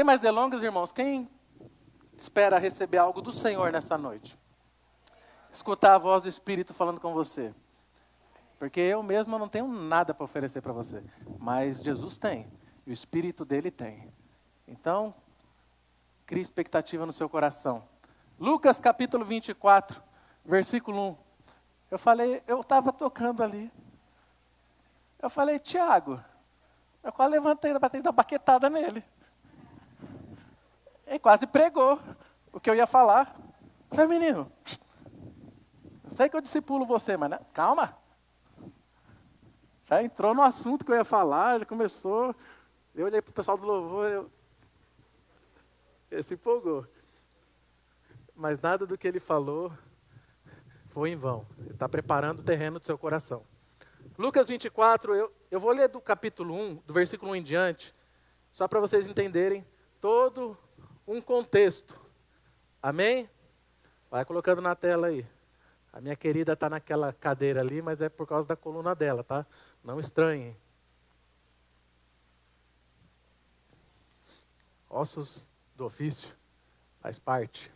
mais delongas, irmãos, quem espera receber algo do Senhor nessa noite? Escutar a voz do Espírito falando com você. Porque eu mesmo não tenho nada para oferecer para você. Mas Jesus tem. E o Espírito dele tem. Então, crie expectativa no seu coração. Lucas capítulo 24, versículo 1. Eu estava tocando ali. Eu falei, Tiago, eu quase levantei para dar uma baquetada nele. Ele quase pregou o que eu ia falar. Eu falei, menino, eu sei que eu discipulo você, mas né? Calma. Já entrou no assunto que eu ia falar, já começou. Eu olhei para o pessoal do louvor, ele se empolgou. Mas nada do que ele falou foi em vão. Ele está preparando o terreno do seu coração. Lucas 24, eu vou ler do capítulo 1, do versículo 1 em diante, só para vocês entenderem todo um contexto. Amém? Vai colocando na tela aí. A minha querida está naquela cadeira ali, mas é por causa da coluna dela, tá? Não estranhem. Ossos do ofício, faz parte.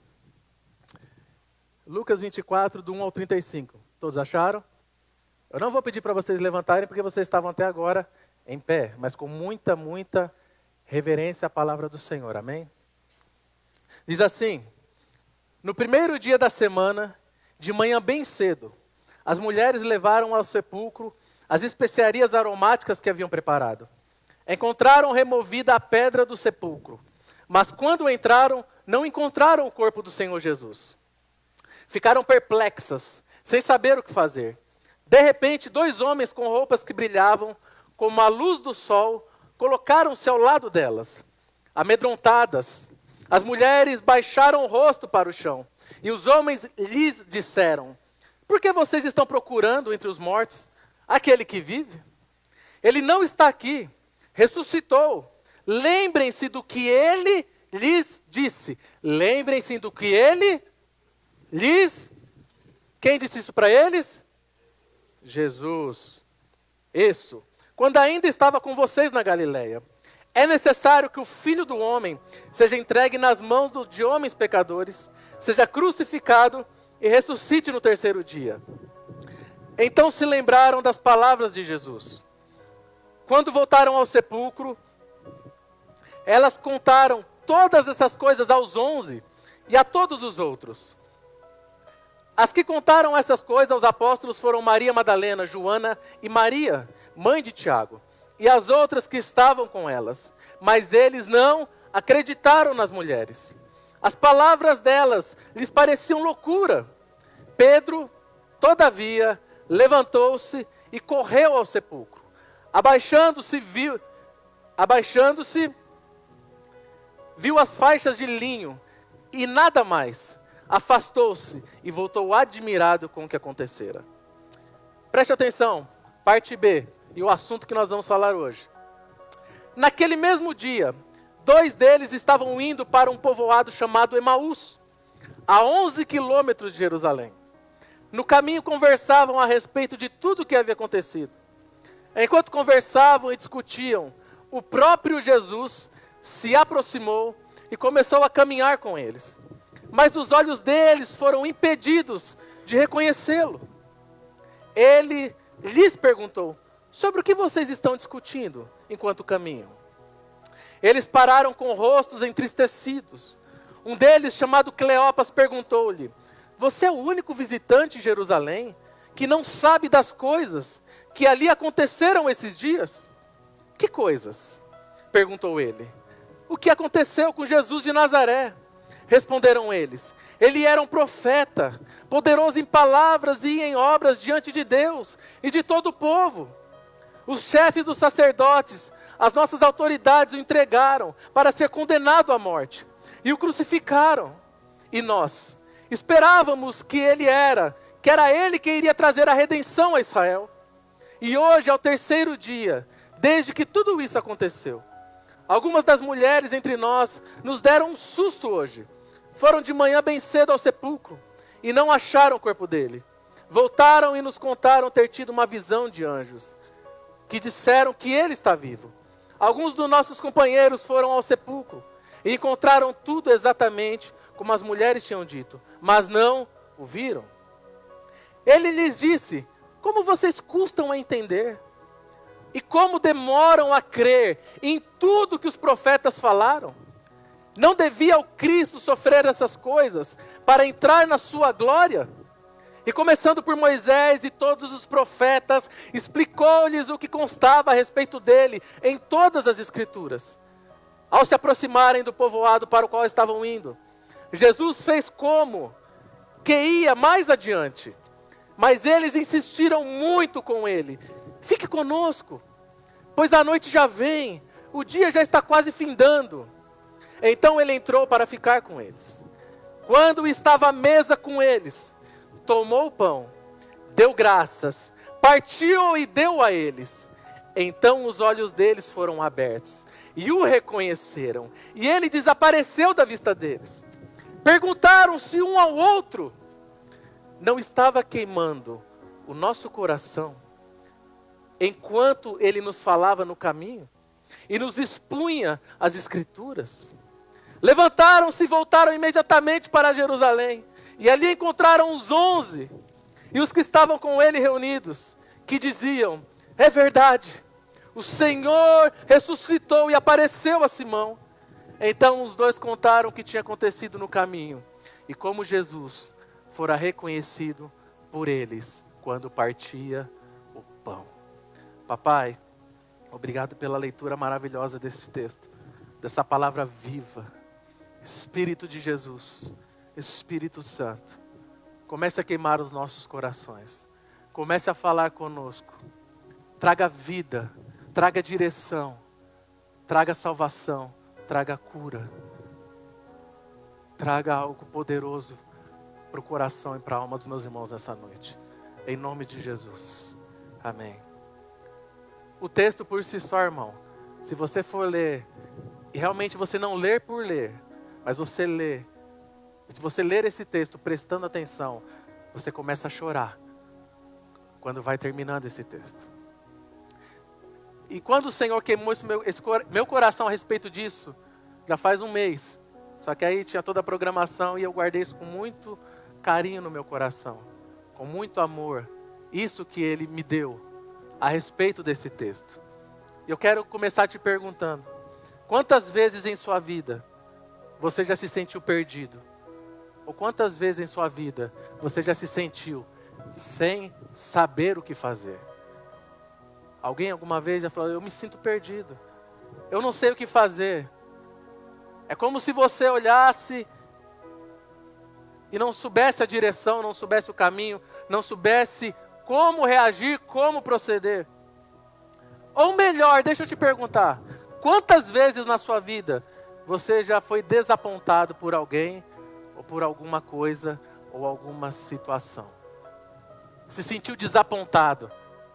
Lucas 24, do 1 ao 35. Todos acharam? Eu não vou pedir para vocês levantarem, porque vocês estavam até agora em pé, mas com muita, muita reverência à palavra do Senhor. Amém? Diz assim: no primeiro dia da semana, de manhã bem cedo, as mulheres levaram ao sepulcro as especiarias aromáticas que haviam preparado. Encontraram removida a pedra do sepulcro, mas quando entraram, não encontraram o corpo do Senhor Jesus. Ficaram perplexas, sem saber o que fazer. De repente, 2 homens com roupas que brilhavam, como a luz do sol, colocaram-se ao lado delas. Amedrontadas, as mulheres baixaram o rosto para o chão, e os homens lhes disseram: por que vocês estão procurando entre os mortos aquele que vive? Ele não está aqui, ressuscitou. Lembrem-se do que ele lhes disse. Lembrem-se do que ele lhes... Quem disse isso para eles? Jesus. Isso. Quando ainda estava com vocês na Galileia. É necessário que o Filho do Homem seja entregue nas mãos de homens pecadores, seja crucificado e ressuscite no terceiro dia. Então se lembraram das palavras de Jesus. Quando voltaram ao sepulcro, elas contaram todas essas coisas aos 11 e a todos os outros. As que contaram essas coisas aos apóstolos foram Maria Madalena, Joana e Maria, mãe de Tiago, e as outras que estavam com elas. Mas eles não acreditaram nas mulheres. As palavras delas lhes pareciam loucura. Pedro, todavia, levantou-se e correu ao sepulcro. Abaixando-se, viu as faixas de linho e nada mais. Afastou-se e voltou admirado com o que acontecera. Preste atenção, parte B, e o assunto que nós vamos falar hoje. Naquele mesmo dia, 2 deles estavam indo para um povoado chamado Emaús, a 11 quilômetros de Jerusalém. No caminho conversavam a respeito de tudo o que havia acontecido. Enquanto conversavam e discutiam, o próprio Jesus se aproximou e começou a caminhar com eles. Mas os olhos deles foram impedidos de reconhecê-lo. Ele lhes perguntou: sobre o que vocês estão discutindo enquanto caminham? Eles pararam com rostos entristecidos. Um deles, chamado Cleopas, perguntou-lhe: você é o único visitante em Jerusalém que não sabe das coisas que ali aconteceram esses dias? Que coisas? Perguntou ele. O que aconteceu com Jesus de Nazaré? Responderam eles: ele era um profeta, poderoso em palavras e em obras diante de Deus e de todo o povo. Os chefes dos sacerdotes, as nossas autoridades o entregaram para ser condenado à morte e o crucificaram. E nós esperávamos que era ele que iria trazer a redenção a Israel. E hoje é o terceiro dia, desde que tudo isso aconteceu. Algumas das mulheres entre nós nos deram um susto hoje. Foram de manhã bem cedo ao sepulcro e não acharam o corpo dele. Voltaram e nos contaram ter tido uma visão de anjos, que disseram que ele está vivo. Alguns dos nossos companheiros foram ao sepulcro e encontraram tudo exatamente como as mulheres tinham dito, mas não o viram. Ele lhes disse: como vocês custam a entender? E como demoram a crer em tudo que os profetas falaram? Não devia o Cristo sofrer essas coisas para entrar na sua glória? E começando por Moisés e todos os profetas, explicou-lhes o que constava a respeito dele em todas as Escrituras. Ao se aproximarem do povoado para o qual estavam indo, Jesus fez como que ia mais adiante. Mas eles insistiram muito com ele: fique conosco, pois a noite já vem, o dia já está quase findando. Então ele entrou para ficar com eles. Quando estava à mesa com eles, tomou o pão, deu graças, partiu e deu a eles. Então os olhos deles foram abertos e o reconheceram, e ele desapareceu da vista deles. Perguntaram-se um ao outro: não estava queimando o nosso coração enquanto ele nos falava no caminho e nos expunha as Escrituras? Levantaram-se e voltaram imediatamente para Jerusalém, e ali encontraram os 11 e os que estavam com ele reunidos, que diziam: é verdade, o Senhor ressuscitou e apareceu a Simão. Então os dois contaram o que tinha acontecido no caminho e como Jesus fora reconhecido por eles quando partia o pão. Papai, obrigado pela leitura maravilhosa desse texto, dessa palavra viva. Espírito de Jesus, Espírito Santo, comece a queimar os nossos corações, comece a falar conosco, traga vida, traga direção, traga salvação, traga cura, traga algo poderoso para o coração e para a alma dos meus irmãos nessa noite, em nome de Jesus, amém. O texto por si só, irmão, se você for ler, e realmente você não ler por ler, mas você lê, se você ler esse texto prestando atenção, você começa a chorar quando vai terminando esse texto. E quando o Senhor queimou esse meu coração a respeito disso, já faz um mês, só que aí tinha toda a programação e eu guardei isso com muito carinho no meu coração, com muito amor, isso que Ele me deu a respeito desse texto. Eu quero começar te perguntando: quantas vezes em sua vida você já se sentiu perdido? Ou quantas vezes em sua vida você já se sentiu sem saber o que fazer? Alguém alguma vez já falou: eu me sinto perdido, eu não sei o que fazer. É como se você olhasse e não soubesse a direção, não soubesse o caminho, não soubesse como reagir, como proceder. Ou melhor, deixa eu te perguntar, quantas vezes na sua vida você já foi desapontado por alguém, ou por alguma coisa, ou alguma situação? Se sentiu desapontado.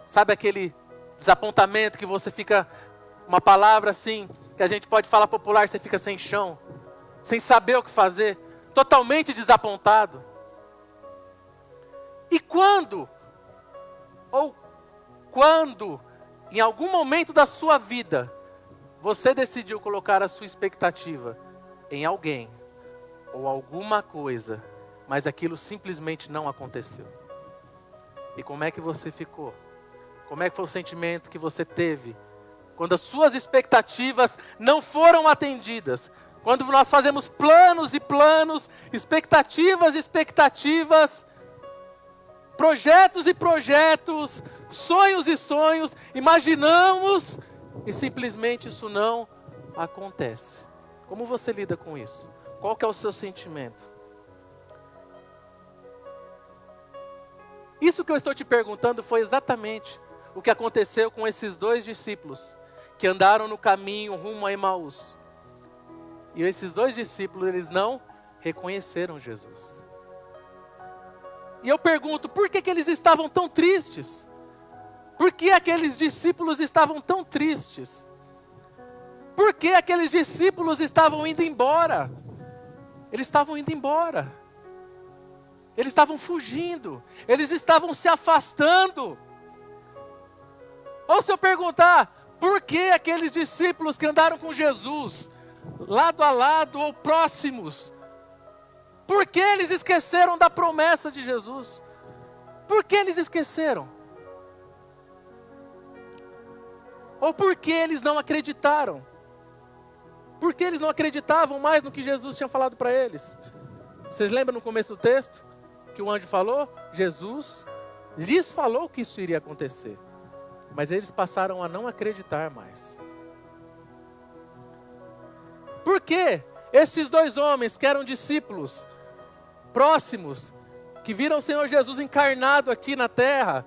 Sabe aquele desapontamento que você fica, uma palavra assim, que a gente pode falar popular, você fica sem chão, sem saber o que fazer, totalmente desapontado. E quando, em algum momento da sua vida, você decidiu colocar a sua expectativa em alguém ou alguma coisa, mas aquilo simplesmente não aconteceu? E como é que você ficou? Como é que foi o sentimento que você teve quando as suas expectativas não foram atendidas? Quando nós fazemos planos e planos, expectativas e expectativas, projetos e projetos, sonhos e sonhos, imaginamos e simplesmente isso não acontece. Como você lida com isso? Qual que é o seu sentimento? Isso que eu estou te perguntando foi exatamente o que aconteceu com esses 2 discípulos que andaram no caminho rumo a Emaús. E esses 2 discípulos, eles não reconheceram Jesus. E eu pergunto, por que eles estavam tão tristes? Por que aqueles discípulos estavam tão tristes? Por que aqueles discípulos estavam indo embora? Eles estavam indo embora. Eles estavam fugindo. Eles estavam se afastando. Ou se eu perguntar, por que aqueles discípulos que andaram com Jesus lado a lado ou próximos. Por que eles esqueceram da promessa de Jesus? Por que eles esqueceram? Ou por que eles não acreditaram? Por que eles não acreditavam mais no que Jesus tinha falado para eles? Vocês lembram no começo do texto? Que o anjo falou? Jesus lhes falou que isso iria acontecer. Mas eles passaram a não acreditar mais. Por que esses dois homens que eram discípulos próximos, que viram o Senhor Jesus encarnado aqui na terra,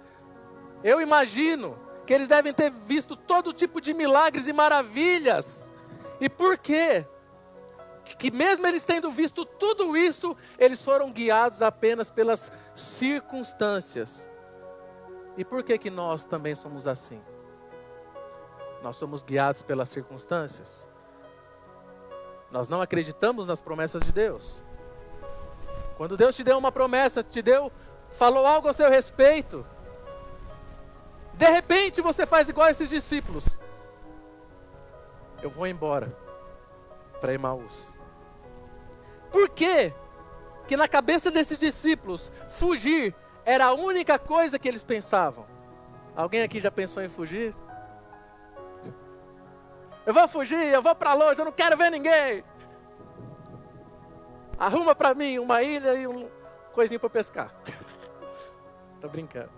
eu imagino que eles devem ter visto todo tipo de milagres e maravilhas. E por quê? Que mesmo eles tendo visto tudo isso, eles foram guiados apenas pelas circunstâncias. E por que que nós também somos assim? Nós somos guiados pelas circunstâncias. Nós não acreditamos nas promessas de Deus. Quando Deus te deu uma promessa, falou algo a seu respeito, de repente você faz igual a esses discípulos. Eu vou embora para Emaús. Por quê? Que na cabeça desses discípulos, fugir era a única coisa que eles pensavam. Alguém aqui já pensou em fugir? Eu vou fugir, eu vou para longe, eu não quero ver ninguém. Arruma para mim uma ilha e um coisinho para pescar. Tô brincando.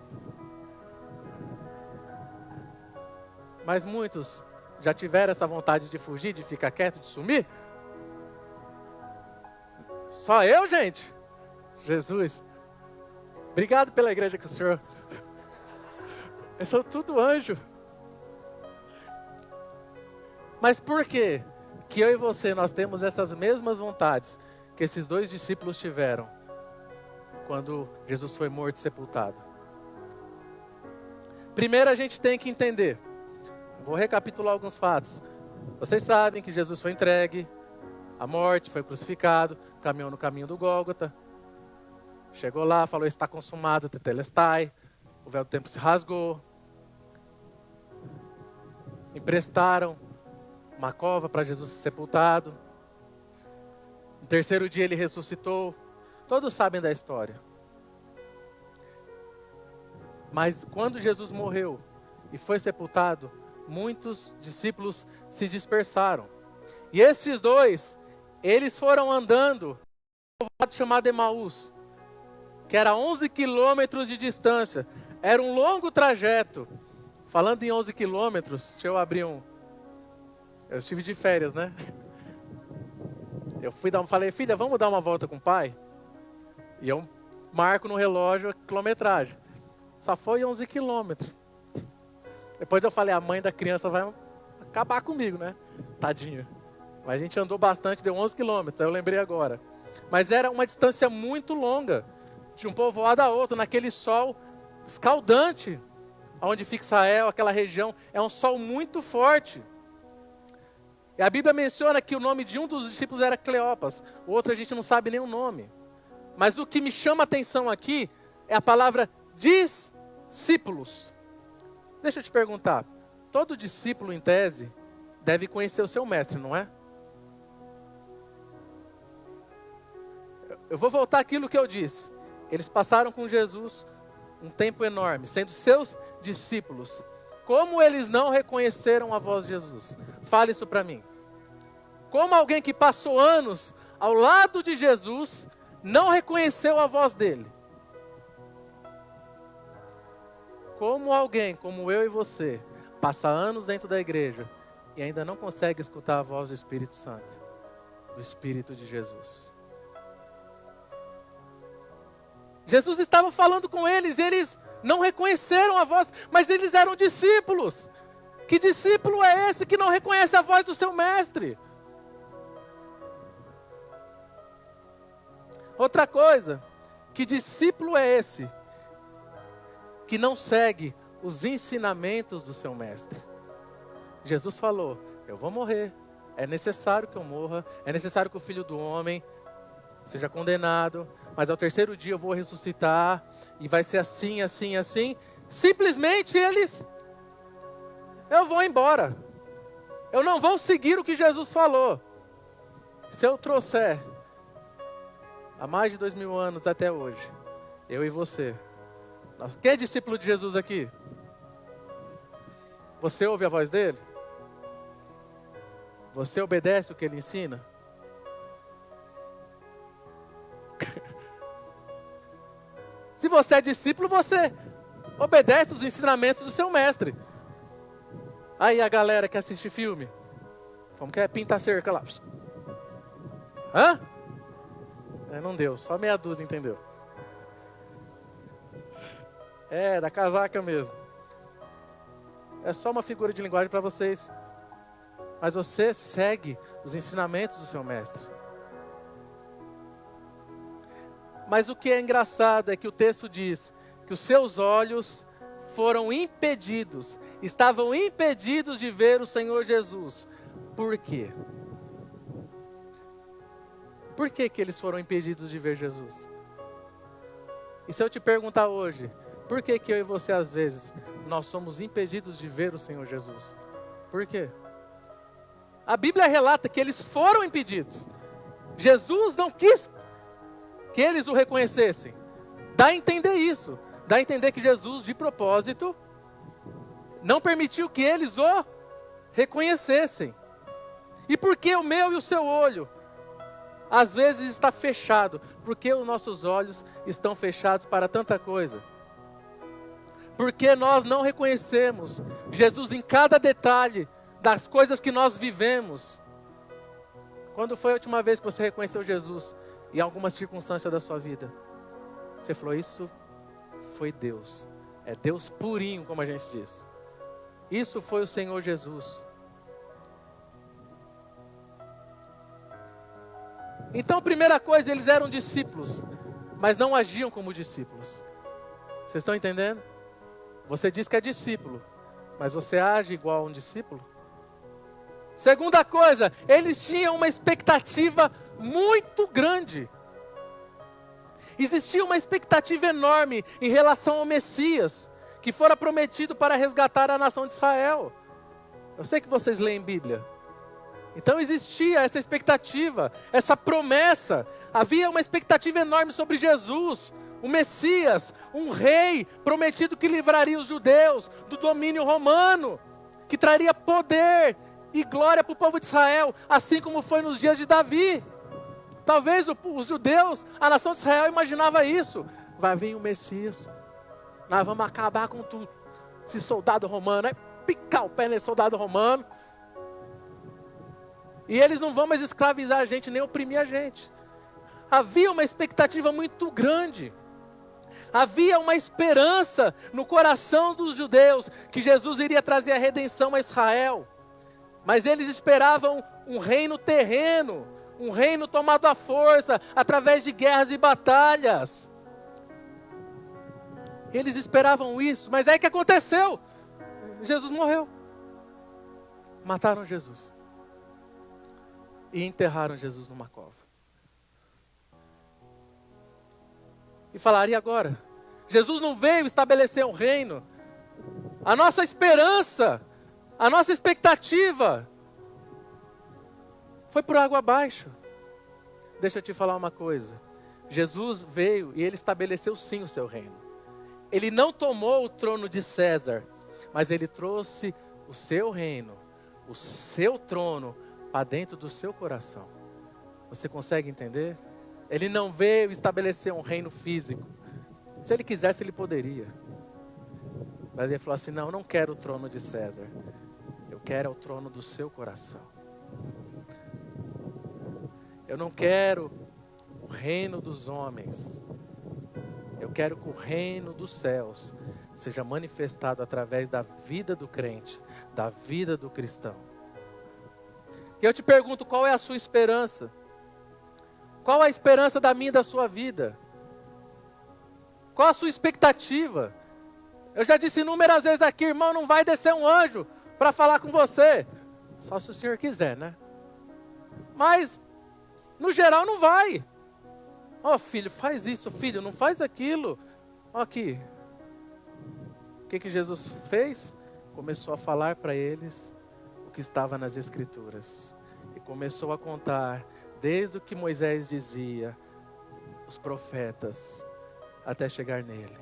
Mas muitos já tiveram essa vontade de fugir, de ficar quieto, de sumir? Só eu, gente? Jesus. Obrigado pela igreja que o Senhor... Eu sou tudo anjo. Mas por quê? Que eu e você, nós temos essas mesmas vontades que esses dois discípulos tiveram quando Jesus foi morto e sepultado. Primeiro a gente tem que entender. Vou recapitular alguns fatos. Vocês sabem que Jesus foi entregue à morte, foi crucificado, caminhou no caminho do Gólgota. Chegou lá, falou, está consumado, tetelestai. O véu do templo se rasgou. Emprestaram uma cova para Jesus ser sepultado. No terceiro dia ele ressuscitou. Todos sabem da história. Mas quando Jesus morreu e foi sepultado, muitos discípulos se dispersaram. E esses dois, eles foram andando no povoado chamado Emaús, que era 11 quilômetros de distância. Era um longo trajeto. Falando em 11 quilômetros, deixa eu abrir um... Eu estive de férias, né? Falei, filha, vamos dar uma volta com o pai? E eu marco no relógio a quilometragem. Só foi 11 quilômetros. Depois eu falei, a mãe da criança vai acabar comigo, né? Tadinha. Mas a gente andou bastante, deu 11 quilômetros, eu lembrei agora. Mas era uma distância muito longa, de um povoado a outro, naquele sol escaldante, onde fica Israel, aquela região, é um sol muito forte. E a Bíblia menciona que o nome de um dos discípulos era Cleopas, o outro a gente não sabe nem o nome. Mas o que me chama a atenção aqui é a palavra discípulos. Deixa eu te perguntar, todo discípulo em tese deve conhecer o seu mestre, não é? Eu vou voltar àquilo que eu disse. Eles passaram com Jesus um tempo enorme, sendo seus discípulos. Como eles não reconheceram a voz de Jesus? Fale isso para mim. Como alguém que passou anos ao lado de Jesus não reconheceu a voz dele? Como alguém como eu e você passa anos dentro da igreja e ainda não consegue escutar a voz do Espírito Santo, do Espírito de Jesus? Jesus estava falando com eles e eles não reconheceram a voz, mas eles eram discípulos. Que discípulo é esse que não reconhece a voz do seu mestre? Outra coisa, que discípulo é esse que não segue os ensinamentos do seu mestre? Jesus falou, eu vou morrer, é necessário que eu morra, é necessário que o Filho do Homem seja condenado, mas ao terceiro dia eu vou ressuscitar, e vai ser assim, assim, assim. Simplesmente eu vou embora. Eu não vou seguir o que Jesus falou. Se eu trouxer há mais de 2000 anos até hoje, eu e você, quem é discípulo de Jesus aqui? Você ouve a voz dele? Você obedece o que ele ensina? Se você é discípulo, você obedece os ensinamentos do seu mestre. Aí a galera que assiste filme, como que é? Pinta a cerca lá. Hã? Não deu, só meia dúzia entendeu. Da casaca mesmo. É só uma figura de linguagem para vocês. Mas você segue os ensinamentos do seu mestre. Mas o que é engraçado é que o texto diz que os seus olhos foram impedidos, estavam impedidos de ver o Senhor Jesus. Por quê? Por que que eles foram impedidos de ver Jesus? E se eu te perguntar hoje, por que que eu e você às vezes, nós somos impedidos de ver o Senhor Jesus? Por quê? A Bíblia relata que eles foram impedidos. Jesus não quis que eles o reconhecessem. Dá a entender isso. Dá a entender que Jesus, de propósito, não permitiu que eles o reconhecessem. E por que o meu e o seu olho, às vezes, está fechado? Porque os nossos olhos estão fechados para tanta coisa. Porque nós não reconhecemos Jesus em cada detalhe das coisas que nós vivemos. Quando foi a última vez que você reconheceu Jesus em alguma circunstância da sua vida? Você falou, isso foi Deus. É Deus purinho, como a gente diz. Isso foi o Senhor Jesus. Então, a primeira coisa, eles eram discípulos, mas não agiam como discípulos. Vocês estão entendendo? Você diz que é discípulo, mas você age igual a um discípulo? Segunda coisa, eles tinham uma expectativa muito grande. Existia uma expectativa enorme em relação ao Messias, que fora prometido para resgatar a nação de Israel. Eu sei que vocês leem Bíblia. Então existia essa expectativa, essa promessa. Havia uma expectativa enorme sobre Jesus, o Messias, um rei prometido que livraria os judeus do domínio romano, que traria poder e glória para o povo de Israel, assim como foi nos dias de Davi. Talvez os judeus, a nação de Israel imaginava isso. Vai vir o Messias, nós vamos acabar com tudo. Esse soldado romano, picar o pé nesse soldado romano. E eles não vão mais escravizar a gente, nem oprimir a gente. Havia uma expectativa muito grande. Havia uma esperança no coração dos judeus, que Jesus iria trazer a redenção a Israel. Mas eles esperavam um reino terreno, um reino tomado à força, através de guerras e batalhas. Eles esperavam isso, mas aí o que aconteceu? Jesus morreu. Mataram Jesus. E enterraram Jesus numa cova. E falaram, e agora? Jesus não veio estabelecer um reino. A nossa esperança, a nossa expectativa foi por água abaixo. Deixa eu te falar uma coisa. Jesus veio e ele estabeleceu sim o seu reino. Ele não tomou o trono de César, mas ele trouxe o seu reino, o seu trono para dentro do seu coração. Você consegue entender? Ele não veio estabelecer um reino físico. Se ele quisesse, ele poderia. Mas ele falou assim, não, eu não quero o trono de César. Eu quero o trono do seu coração. Eu não quero o reino dos homens. Eu quero que o reino dos céus seja manifestado através da vida do crente, da vida do cristão. E eu te pergunto, qual é a sua esperança? Qual a esperança da minha e da sua vida? Qual a sua expectativa? Eu já disse inúmeras vezes aqui, irmão, não vai descer um anjo para falar com você. Só se o Senhor quiser, né? Mas, no geral, não vai. Ó, filho, faz isso, filho, não faz aquilo. Ó aqui. O que Jesus fez? Começou a falar para eles o que estava nas Escrituras. E começou a contar desde o que Moisés dizia, os profetas, até chegar nele.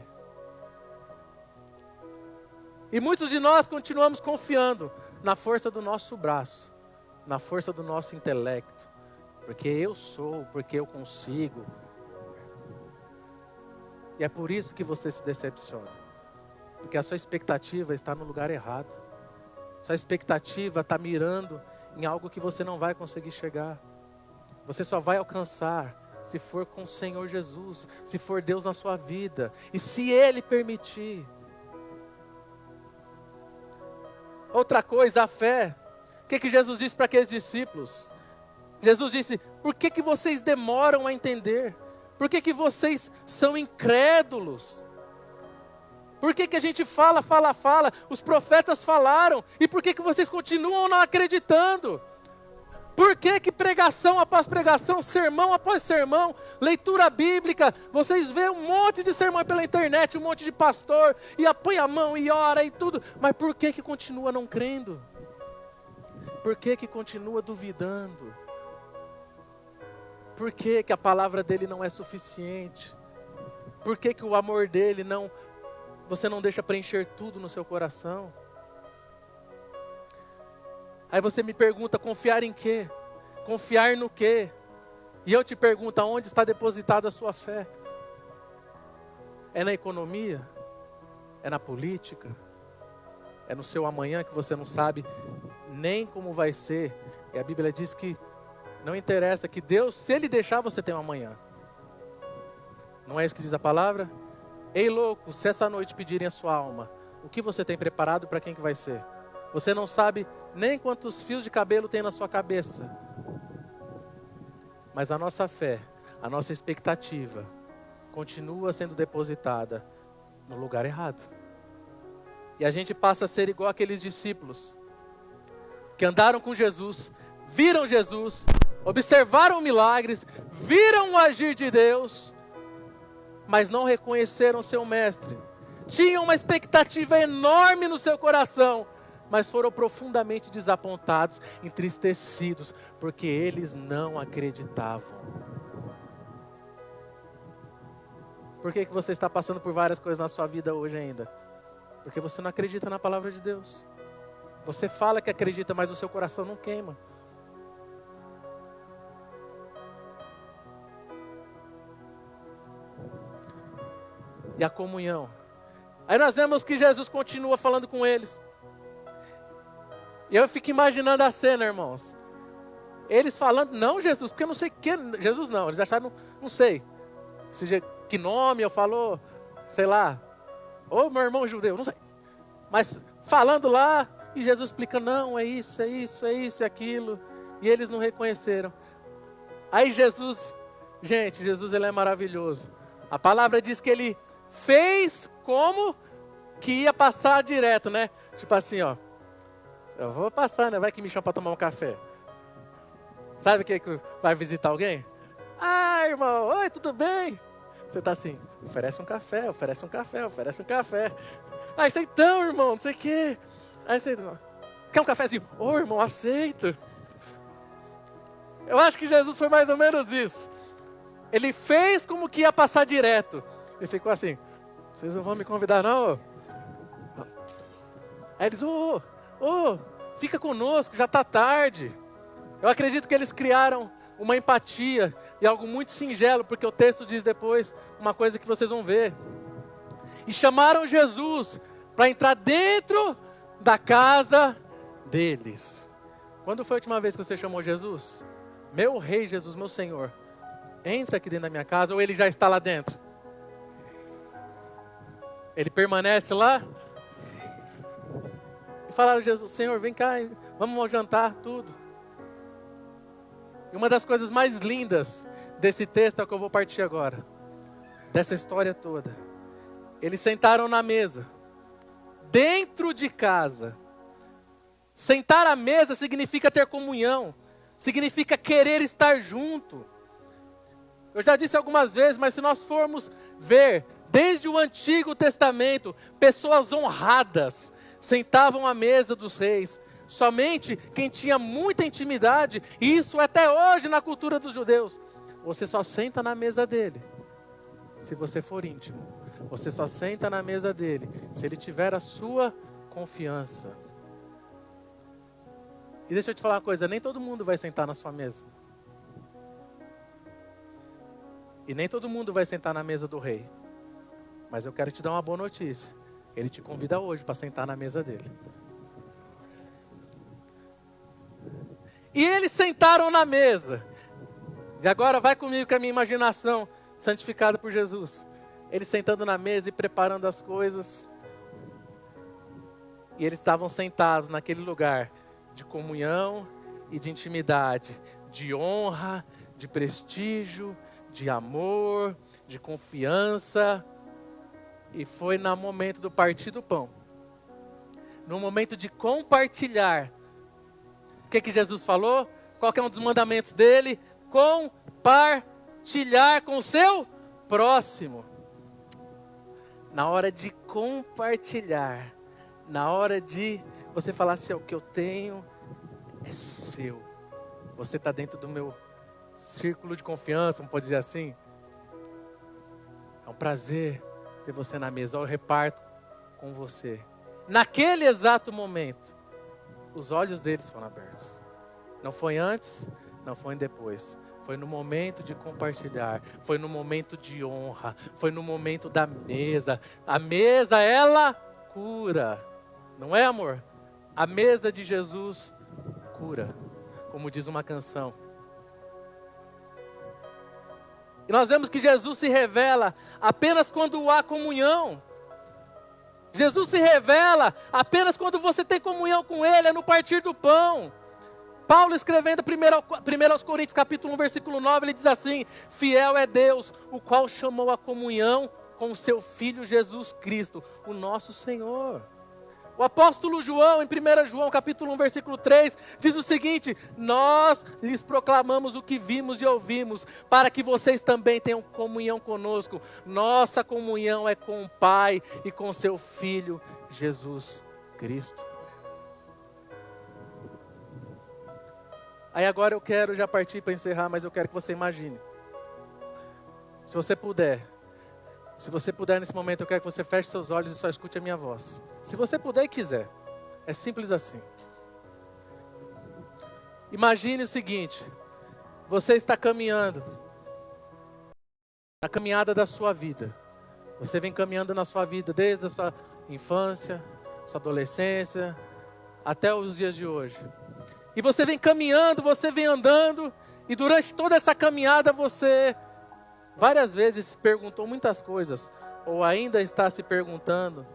E muitos de nós continuamos confiando na força do nosso braço, na força do nosso intelecto, porque eu sou, porque eu consigo. E é por isso que você se decepciona, porque a sua expectativa está no lugar errado. Sua expectativa está mirando em algo que você não vai conseguir chegar. Você só vai alcançar se for com o Senhor Jesus, se for Deus na sua vida, e se Ele permitir. Outra coisa, a fé. O que Jesus disse para aqueles discípulos? Jesus disse: por que vocês demoram a entender? Por que vocês são incrédulos? Por que a gente fala? Os profetas falaram. E por que vocês continuam não acreditando? Por que pregação após pregação, sermão após sermão, leitura bíblica, vocês veem um monte de sermão pela internet, um monte de pastor, e põe a mão e ora e tudo, mas por que continua não crendo? Por que continua duvidando? Por que a palavra dele não é suficiente? Por que o amor dele você não deixa preencher tudo no seu coração? Aí você me pergunta, confiar em quê? Confiar no quê? E eu te pergunto, aonde está depositada a sua fé? É na economia? É na política? É no seu amanhã que você não sabe nem como vai ser? E a Bíblia diz que não interessa, que Deus, se Ele deixar, você tem um amanhã. Não é isso que diz a palavra? Ei louco, se essa noite pedirem a sua alma, o que você tem preparado para quem que vai ser? Você não sabe nem quantos fios de cabelo tem na sua cabeça. Mas a nossa fé, a nossa expectativa, continua sendo depositada no lugar errado. E a gente passa a ser igual aqueles discípulos que andaram com Jesus, viram Jesus, observaram milagres, viram o agir de Deus, mas não reconheceram seu mestre. Tinham uma expectativa enorme no seu coração, mas foram profundamente desapontados, entristecidos, porque eles não acreditavam. Por que você está passando por várias coisas na sua vida hoje ainda? Porque você não acredita na palavra de Deus. Você fala que acredita, mas o seu coração não queima. E a comunhão. Aí nós vemos que Jesus continua falando com eles. E eu fico imaginando a cena, irmãos. Eles falando, não Jesus, porque eu não sei que, Jesus não, eles acharam, não sei, que nome eu falou, sei lá, ou meu irmão judeu, não sei. Mas falando lá, e Jesus explica, não, é isso, é aquilo. E eles não reconheceram. Aí Jesus, gente, Jesus ele é maravilhoso. A palavra diz que ele fez como que ia passar direto, né? Tipo assim, ó. Eu vou passar, né? Vai que me chama para tomar um café. Sabe que vai visitar alguém? Ah, irmão, oi, tudo bem? Você tá assim, oferece um café. Aí você, então, irmão, não sei o quê. Aí você, quer um cafezinho? Ô, irmão, aceito. Eu acho que Jesus foi mais ou menos isso. Ele fez como que ia passar direto. E ficou assim, vocês não vão me convidar não? Aí eles, fica conosco, já está tarde. Eu acredito que eles criaram uma empatia e algo muito singelo, porque o texto diz depois uma coisa que vocês vão ver. E chamaram Jesus para entrar dentro da casa deles. Quando foi a última vez que você chamou Jesus? Meu rei Jesus, meu Senhor, entra aqui dentro da minha casa, ou ele já está lá dentro? Ele permanece lá? E falaram, Jesus, Senhor, vem cá, vamos ao jantar, tudo. E uma das coisas mais lindas desse texto é o que eu vou partir agora. Dessa história toda. Eles sentaram na mesa, dentro de casa. Sentar à mesa significa ter comunhão, significa querer estar junto. Eu já disse algumas vezes, mas se nós formos ver, desde o Antigo Testamento, pessoas honradas sentavam à mesa dos reis, somente quem tinha muita intimidade, e isso até hoje na cultura dos judeus. Você só senta na mesa dele se você for íntimo. Você só senta na mesa dele se ele tiver a sua confiança. E deixa eu te falar uma coisa, nem todo mundo vai sentar na sua mesa. E nem todo mundo vai sentar na mesa do rei. Mas eu quero te dar uma boa notícia. Ele te convida hoje para sentar na mesa dele. E eles sentaram na mesa. E agora vai comigo com a minha imaginação santificada por Jesus. Eles sentando na mesa e preparando as coisas. E eles estavam sentados naquele lugar de comunhão e de intimidade, de honra, de prestígio, de amor, de confiança. E foi no momento do partir do pão, no momento de compartilhar. O que Jesus falou? Qual que é um dos mandamentos dele? Compartilhar com o seu próximo. Na hora de compartilhar, na hora de você falar assim, o que eu tenho é seu. Você está dentro do meu círculo de confiança, vamos pode dizer assim. É um prazer ter você na mesa, eu reparto com você. Naquele exato momento, os olhos deles foram abertos. Não foi antes, não foi depois. Foi no momento de compartilhar, foi no momento de honra, foi no momento da mesa. A mesa, ela cura. Não é, amor? A mesa de Jesus cura, como diz uma canção. E nós vemos que Jesus se revela apenas quando há comunhão. Jesus se revela apenas quando você tem comunhão com Ele, é no partir do pão. Paulo escrevendo 1 aos Coríntios capítulo 1, versículo 9, ele diz assim: fiel é Deus, o qual chamou a comunhão com o seu Filho Jesus Cristo, o nosso Senhor. O apóstolo João, em 1 João capítulo 1, versículo 3, diz o seguinte: nós lhes proclamamos o que vimos e ouvimos, para que vocês também tenham comunhão conosco. Nossa comunhão é com o Pai e com seu Filho Jesus Cristo. Aí agora eu quero já partir para encerrar, mas eu quero que você imagine. Se você puder nesse momento, eu quero que você feche seus olhos e só escute a minha voz. Se você puder e quiser, é simples assim. Imagine o seguinte: você está caminhando, na caminhada da sua vida. Você vem caminhando na sua vida desde a sua infância, sua adolescência, até os dias de hoje. E você vem caminhando, você vem andando, e durante toda essa caminhada você várias vezes se perguntou muitas coisas, ou ainda está se perguntando,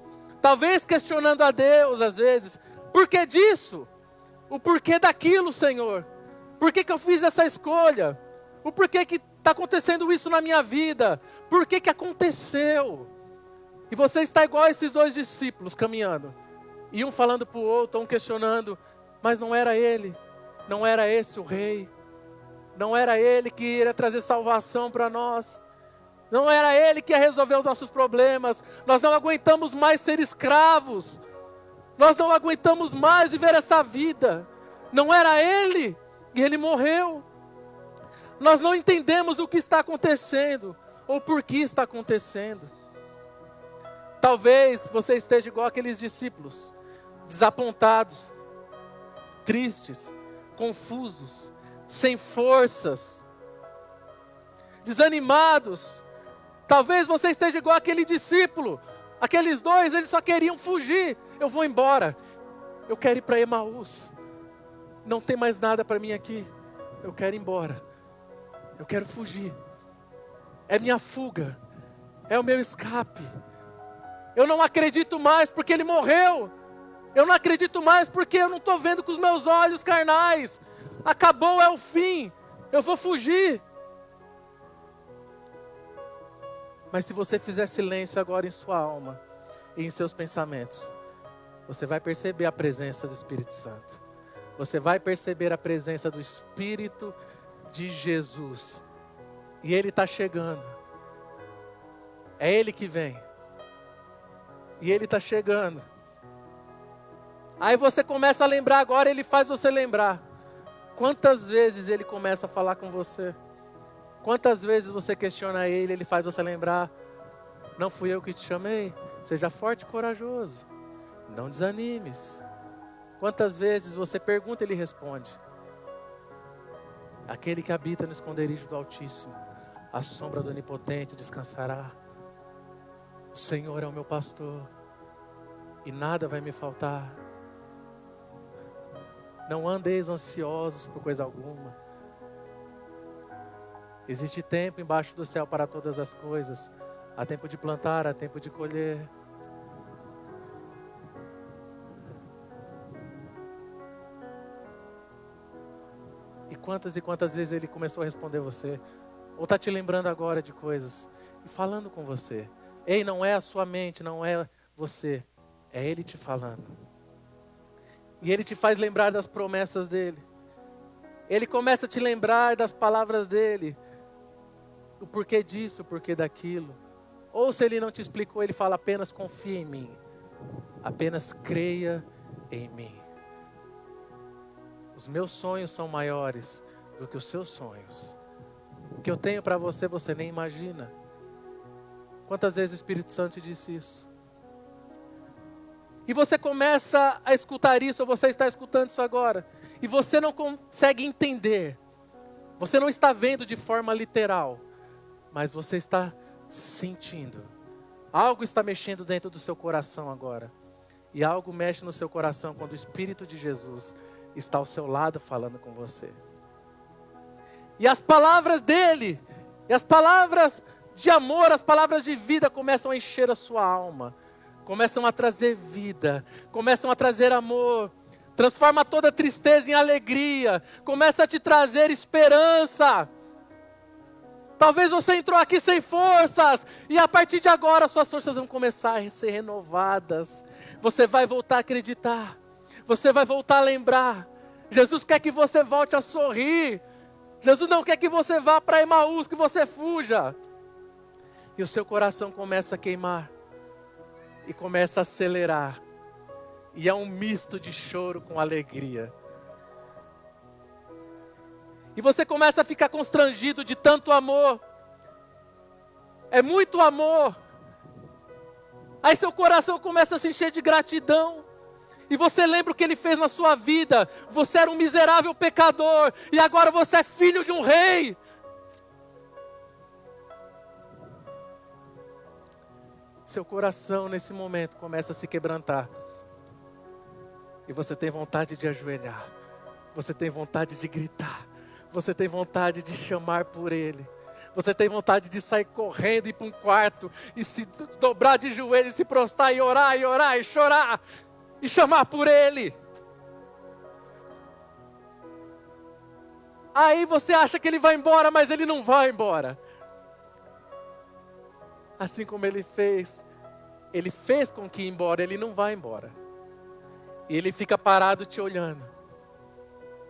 talvez questionando a Deus às vezes: por que disso? O porquê daquilo, Senhor? Por que eu fiz essa escolha? O porquê que está acontecendo isso na minha vida? Por que aconteceu? E você está igual a esses dois discípulos caminhando, e um falando para o outro, um questionando: mas não era ele, não era esse o rei, não era ele que iria trazer salvação para nós, não era ele que ia resolver os nossos problemas. Nós não aguentamos mais ser escravos, nós não aguentamos mais viver essa vida, não era ele, e ele morreu. Nós não entendemos o que está acontecendo, ou por que está acontecendo. Talvez você esteja igual aqueles discípulos, desapontados, tristes, confusos, sem forças, desanimados. Talvez você esteja igual aquele discípulo, aqueles dois, eles só queriam fugir. Eu vou embora, eu quero ir para Emaús, não tem mais nada para mim aqui, eu quero ir embora, eu quero fugir, é minha fuga, é o meu escape. Eu não acredito mais porque ele morreu. Eu não acredito mais porque eu não estou vendo com os meus olhos carnais. Acabou, é o fim. Eu vou fugir. Mas se você fizer silêncio agora em sua alma e em seus pensamentos, você vai perceber a presença do Espírito Santo. Você vai perceber a presença do Espírito de Jesus. E Ele está chegando. É Ele que vem. E Ele está chegando. Aí você começa a lembrar agora, Ele faz você lembrar. Quantas vezes Ele começa a falar com você? Quantas vezes você questiona Ele, Ele faz você lembrar. Não fui eu que te chamei? Seja forte e corajoso. Não desanimes. Quantas vezes você pergunta, Ele responde. Aquele que habita no esconderijo do Altíssimo, a sombra do Onipotente descansará. O Senhor é o meu pastor e nada vai me faltar. Não andeis ansiosos por coisa alguma. Existe tempo embaixo do céu para todas as coisas. Há tempo de plantar, há tempo de colher. E quantas vezes Ele começou a responder você? Ou está te lembrando agora de coisas e falando com você. Ei, não é a sua mente, não é você. É Ele te falando. E Ele te faz lembrar das promessas dEle. Ele começa a te lembrar das palavras dEle. O porquê disso, o porquê daquilo. Ou se Ele não te explicou, Ele fala apenas confia em mim. Apenas creia em mim. Os meus sonhos são maiores do que os seus sonhos. O que eu tenho para você, você nem imagina. Quantas vezes o Espírito Santo te disse isso? E você começa a escutar isso, ou você está escutando isso agora. E você não consegue entender. Você não está vendo de forma literal. Mas você está sentindo. Algo está mexendo dentro do seu coração agora. E algo mexe no seu coração quando o Espírito de Jesus está ao seu lado falando com você. E as palavras dele, e as palavras de amor, as palavras de vida começam a encher a sua alma. Começam a trazer vida, começam a trazer amor. Transforma toda tristeza em alegria. Começa a te trazer esperança. Talvez você entrou aqui sem forças, e a partir de agora suas forças vão começar a ser renovadas. Você vai voltar a acreditar. Você vai voltar a lembrar. Jesus quer que você volte a sorrir. Jesus não quer que você vá para Emaús, que você fuja. E o seu coração começa a queimar. E começa a acelerar. E é um misto de choro com alegria. E você começa a ficar constrangido de tanto amor. É muito amor. Aí seu coração começa a se encher de gratidão. E você lembra o que Ele fez na sua vida. Você era um miserável pecador. E agora você é filho de um rei. Seu coração nesse momento começa a se quebrantar. E você tem vontade de ajoelhar. Você tem vontade de gritar. Você tem vontade de chamar por Ele. Você tem vontade de sair correndo, ir para um quarto. E se dobrar de joelhos, se prostrar e orar, e chorar. E chamar por Ele. Aí você acha que Ele vai embora, mas Ele não vai embora. Assim como Ele fez com que ia embora, Ele não vai embora. E Ele fica parado te olhando.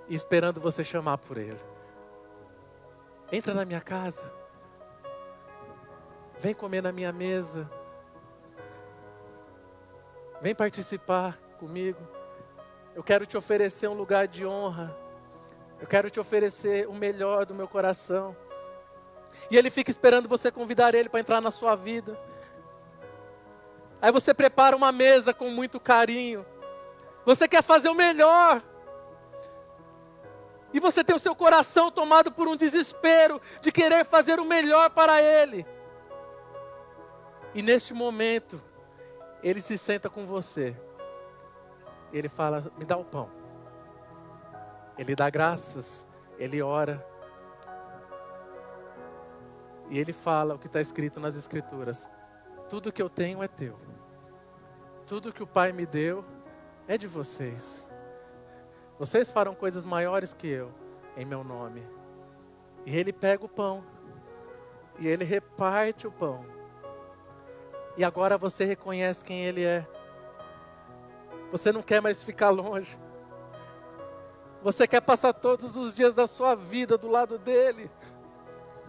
E esperando você chamar por Ele. Entra na minha casa. Vem comer na minha mesa. Vem participar comigo. Eu quero te oferecer um lugar de honra. Eu quero te oferecer o melhor do meu coração. E Ele fica esperando você convidar Ele para entrar na sua vida. Aí você prepara uma mesa com muito carinho. Você quer fazer o melhor. E você tem o seu coração tomado por um desespero de querer fazer o melhor para Ele. E neste momento, Ele se senta com você. Ele fala, me dá o pão. Ele dá graças, Ele ora. E Ele fala o que está escrito nas Escrituras. Tudo que eu tenho é teu. Tudo que o Pai me deu é de vocês. Vocês farão coisas maiores que eu, em meu nome. E Ele pega o pão. E Ele reparte o pão. E agora você reconhece quem Ele é. Você não quer mais ficar longe. Você quer passar todos os dias da sua vida do lado dEle.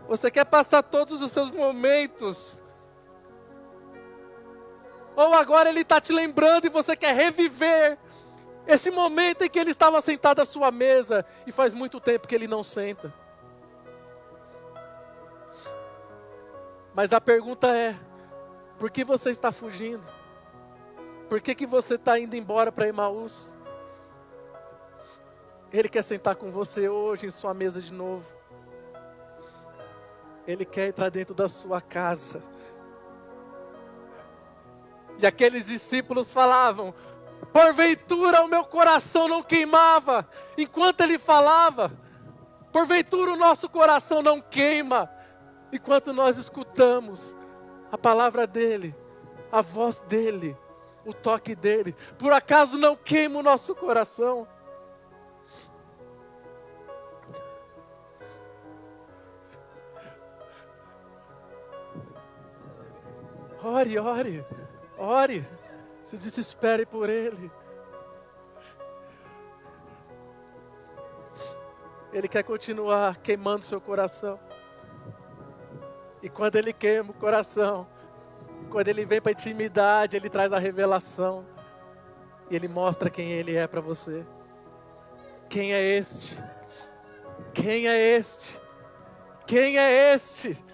Você quer passar todos os seus momentos. Ou agora Ele está te lembrando e você quer reviver Esse momento em que ele estava sentado à sua mesa e faz muito tempo que ele não senta. Mas a pergunta é, por que você está fugindo? Por que você está indo embora para Emaús? Ele quer sentar com você hoje em sua mesa de novo. Ele quer entrar dentro da sua casa. E aqueles discípulos falavam, porventura o meu coração não queimava enquanto ele falava. Porventura o nosso coração não queima enquanto nós escutamos a palavra dele, a voz dele, o toque dele. Por acaso não queima o nosso coração? Ore, ore, ore, se desespere por ele. Ele quer continuar queimando seu coração. E quando ele queima o coração, quando ele vem para a intimidade, ele traz a revelação. E ele mostra quem ele é para você. Quem é este? Quem é este? Quem é este?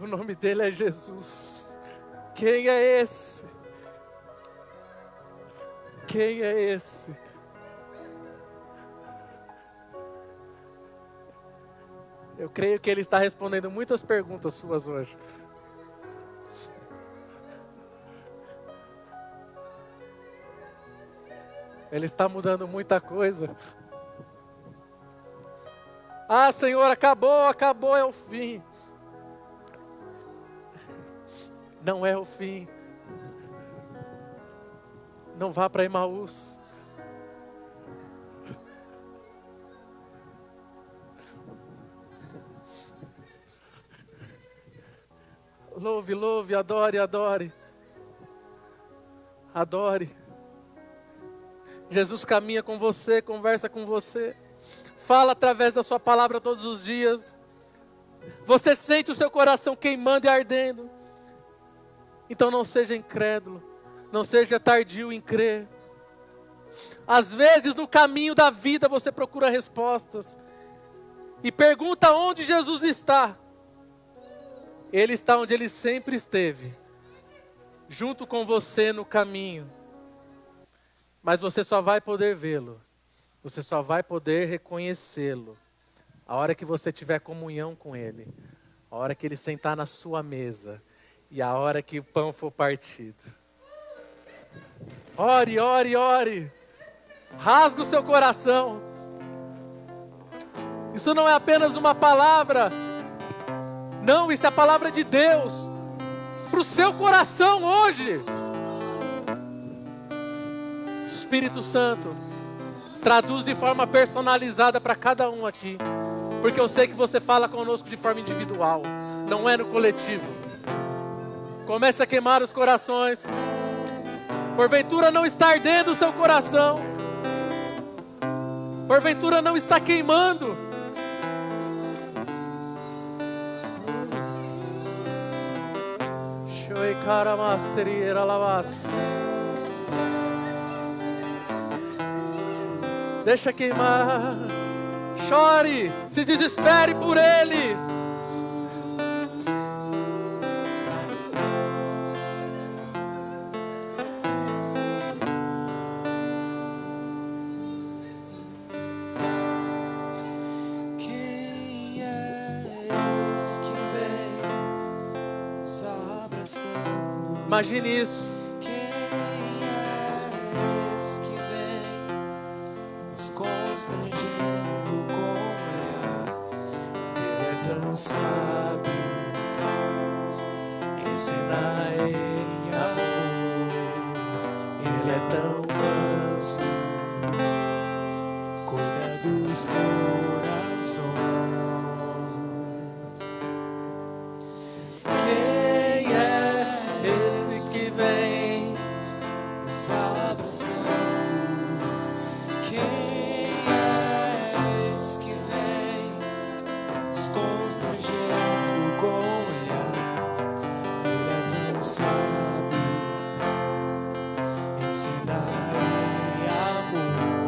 O nome dele é Jesus. Quem é esse? Quem é esse? Eu creio que ele está respondendo muitas perguntas suas hoje. Ele está mudando muita coisa. Ah, Senhor, acabou, é o fim. Não é o fim. Não vá para Emaús. Louve, louve, adore, adore. Adore. Jesus caminha com você, conversa com você. Fala através da sua palavra todos os dias. Você sente o seu coração queimando e ardendo. Então não seja incrédulo. Não seja tardio em crer. Às vezes no caminho da vida você procura respostas. E pergunta onde Jesus está. Ele está onde Ele sempre esteve. Junto com você no caminho. Mas você só vai poder vê-lo. Você só vai poder reconhecê-lo. A hora que você tiver comunhão com Ele. A hora que Ele sentar na sua mesa. E a hora que o pão for partido. Ore, ore, ore. Rasga o seu coração. Isso não é apenas uma palavra. Não, isso é a palavra de Deus. Para o seu coração hoje. Espírito Santo, traduz de forma personalizada para cada um aqui. Porque eu sei que você fala conosco de forma individual. Não é no coletivo. Comece a queimar os corações. Porventura não está ardendo o seu coração. Porventura não está queimando. Deixa queimar. Chore, se desespere por Ele. Quem é esse que vem nos abraçando? Imagine isso. Quem é esse que vem nos constrangendo com olhar? Ele é tão sábio, ensina em amor. Ele é tão manso, cuida dos corações. Quem é esse que vem nos abraçando? Quem é esse que vem nos constrangendo com o olhar? Ele é tão sábio, ensina em amor.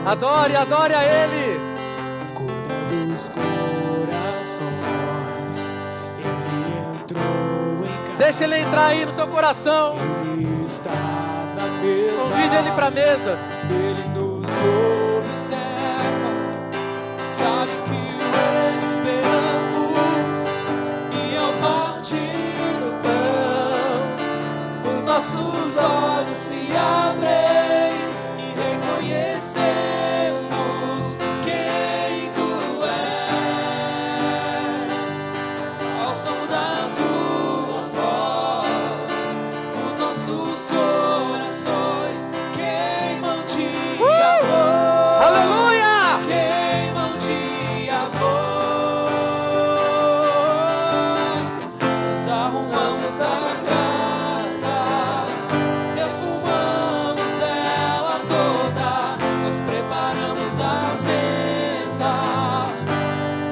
Adore, adore a Ele. Cuida dos corações. Ele entrou em casa. Deixa Ele entrar aí no seu coração. Ele está na mesa. Convide Ele para a mesa. Ele nos observa. Sabe que o esperamos. E ao partir o pão, os nossos olhos se abrem e reconhecemos quem Tu és. Ao som da Tua voz, os nossos corações queimam de amor. Aleluia! Queimam de amor. Nos arrumamos a casa, perfumamos ela toda, nós preparamos a mesa.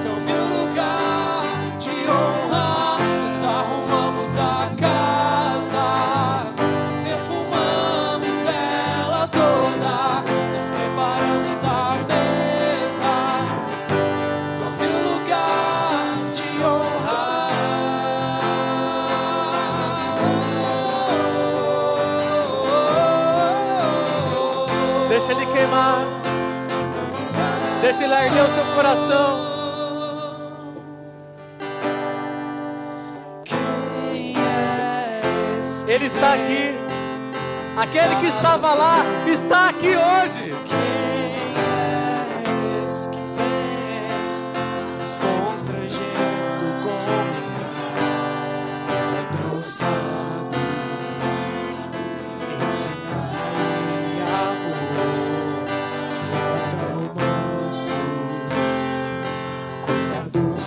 Tome um lugar de honra. Nos arrumamos a casa, perfumamos ela toda, nós preparamos a mesa. Tome um lugar de honra. Deixa Ele queimar. Deixa Ele arder o seu coração. Quem és? Ele está aqui. Aquele que estava lá está aqui hoje. Quem és que vem nos constrangendo com não sabe ensinar em amor? É tão manso, cuida dos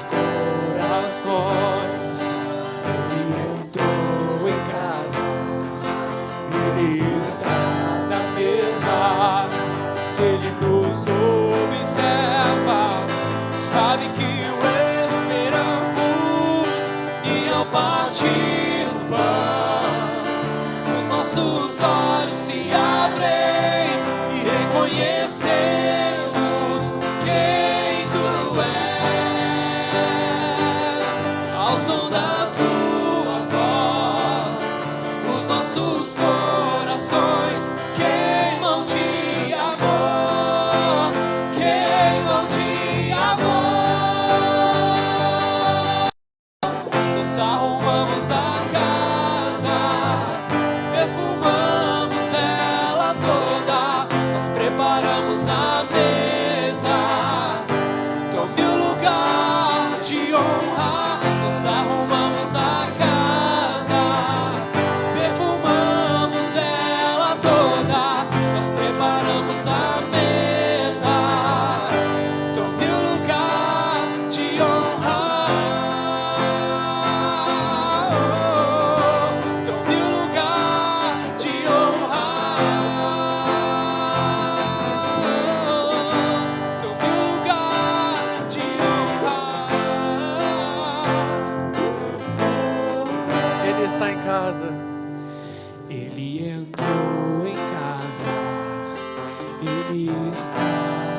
corações. Ele entrou em casa. Ele está na mesa, Ele nos observa, sabe que o esperamos, e ao partir o pão, os nossos olhos se abrem e reconhecemos quem Tu és. Ao som da Tua voz, os nossos corações queimam de amor, queimam de amor. Nos arrumamos a casa, perfumamos ela toda, nós preparamos a mesa. Tome o lugar de honra. Nos arrumamos a casa, perfumamos ela toda, nós preparamos a mesa. Tome o lugar de honra. Tome o lugar de honra. Tome o lugar de honra. Ele está em casa. Ele entrou em casa, Ele está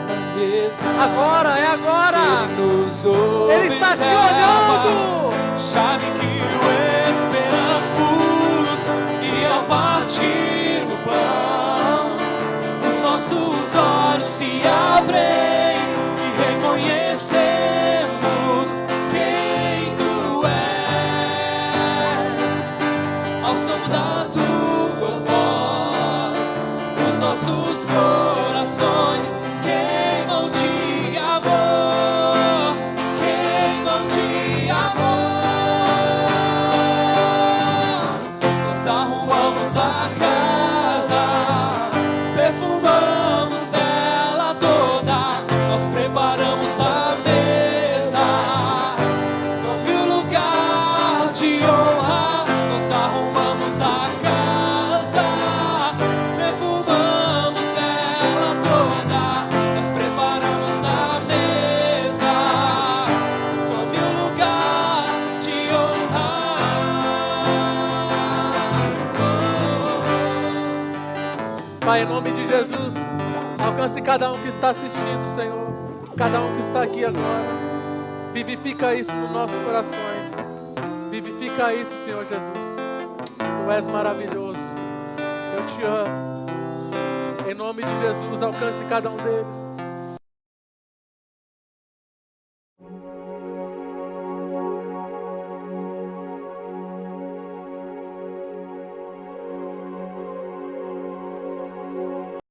na mesa. Agora, é agora. Ele nos Ele está te observa, olhando. sabe que o esperamos, e ao partir o pão, os nossos olhos se abrem e reconhecemos quem Tu és. Ao som da Tua voz, os nossos corações queimam de amor, queimam de amor. Nos arrumamos a casa, perfumamos ela toda, nós preparamos a mesa. Tome o lugar de honra. Nos arrumamos a casa, perfumamos ela toda, nós preparamos a mesa. Tome o lugar de honra. Pai, em nome de Jesus, Alcance cada um que está assistindo, Senhor. Cada um que está aqui agora. Vivifica isso nos nossos corações. Vivifica isso, Senhor Jesus. Tu és maravilhoso. Eu te amo. Em nome de Jesus, alcance cada um deles.